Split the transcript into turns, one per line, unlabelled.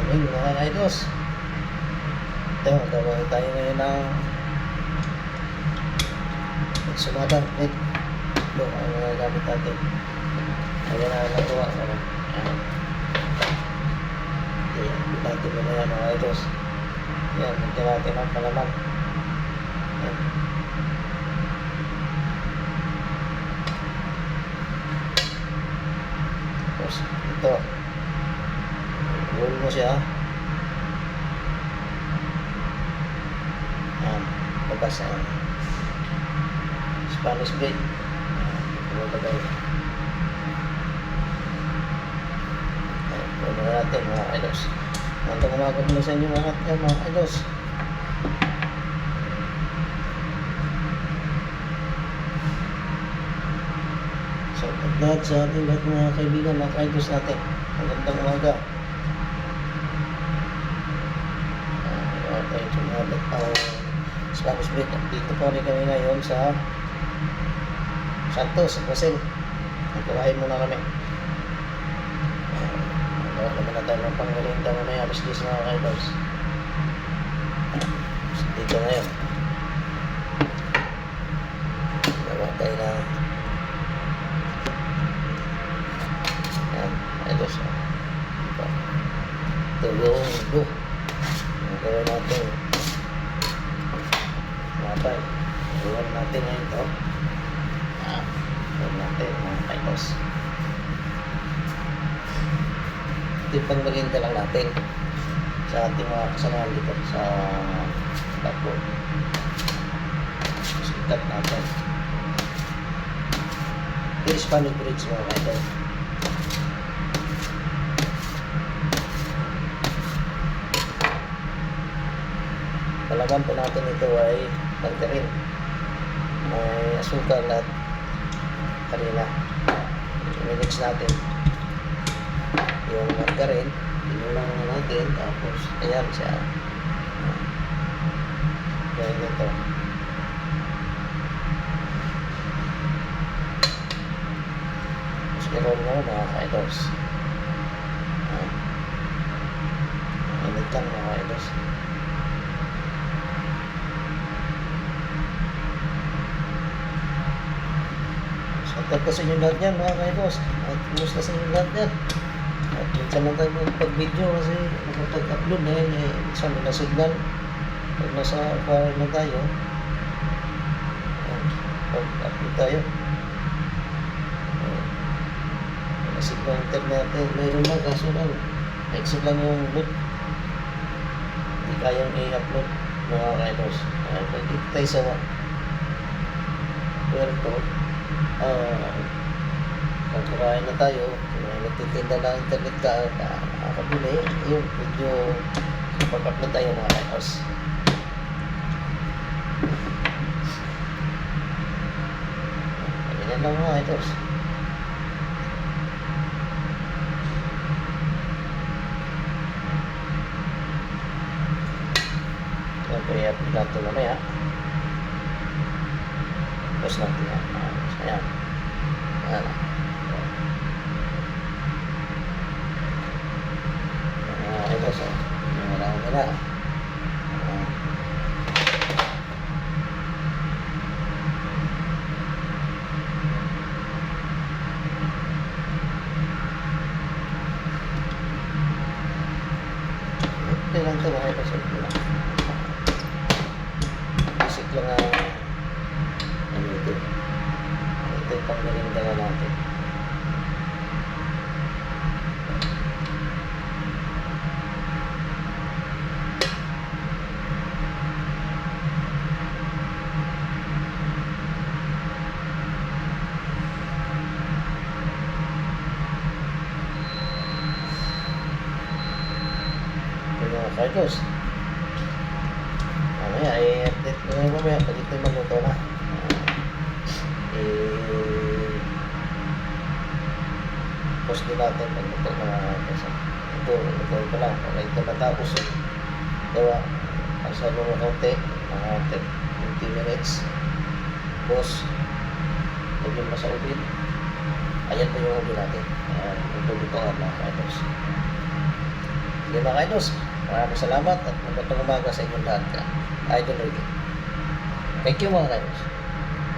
Ayun mga idols. Ito, gagawin tayo ngayon ng sumadang plate. Ito, ang mga gamit natin. Ayan na nagawa. Ayan. Ayan, natin mo na yan mga idols. Ayan, magyan natin ang palaman. Ayan. Tapos, ito. Roll mo siya. Ayan, labas ang Spanish blade. Tumutagay. Ayan, roll na natin mga idols. Magandang umaga muna sa inyo lahat yan mga idols. So, lahat sa ating lahat mga kaibigan, mga ka-idols natin. Magandang umaga. Tayo sumalat ang Spanish blade. Dito po rin kami ngayon sa Santos, Brazil. Nagkawahin muna kami. Nagawa naman na tayo ng panggalinda mamaya alas 10 mga ka-idols. Dito ngayon nagawa tayo na idols. Ito yung do gawin natin mabay. Gawin natin ngayon ito. Gawin natin mga idols. Ito yung panggalinda lang natin sa ating mga kasamahan dito sa backboard. Sikat natin yung Spanish bridge mga idols. Palaman po natin ito ay margarin. May asukal at harina. I-mix natin yung margarin. Inulang natin. Tapos, ayan siya. Ayan ito. Tapos, i-roll mo mga ka-idols. Init lang mga ka-idols. At sa inyo lahat yan mga ka-idols. At kumusta sa inyo lahat yan. At minsan lang tayo magpag-video kasi makapag-upload minsan may na-signal. Pag nasa acquire na tayo, pag-upload tayo, na-signal internet mayroon na kaso lang exit lang yung load. Hindi kayang i-upload mga ka-idols. Pag-dito tayo sa puerto, pagkakain na tayo, nagtitinda ng internet ka, nakakabili, yun, medyo pag-upload tayo mga ka-idols. Ganyan lang mga ka-idols. Siyempre, i-upload natin mamaya. Tapos natin yan. Ayan. Ayan. Ito so. Marami na. Ito lang ito mga ito. Basic lang ang ito. Ito yung panggalinda na natin. Ito mga ka-idols. Mamaya i-update ko ngayon mamaya pag ito'y maluto na. Post din natin pag ito na ito pa lang pag ito natapos gawa asa mga kaunti mga 20 minutes tapos lagyan mo sa ubin. Ayan po yung ubin natin. Ito mga ka-idols. Sige mga kaidos, maraming salamat at magandang umaga sa inyong lahat ka. Idol Ricky. Thank you mga kaidos.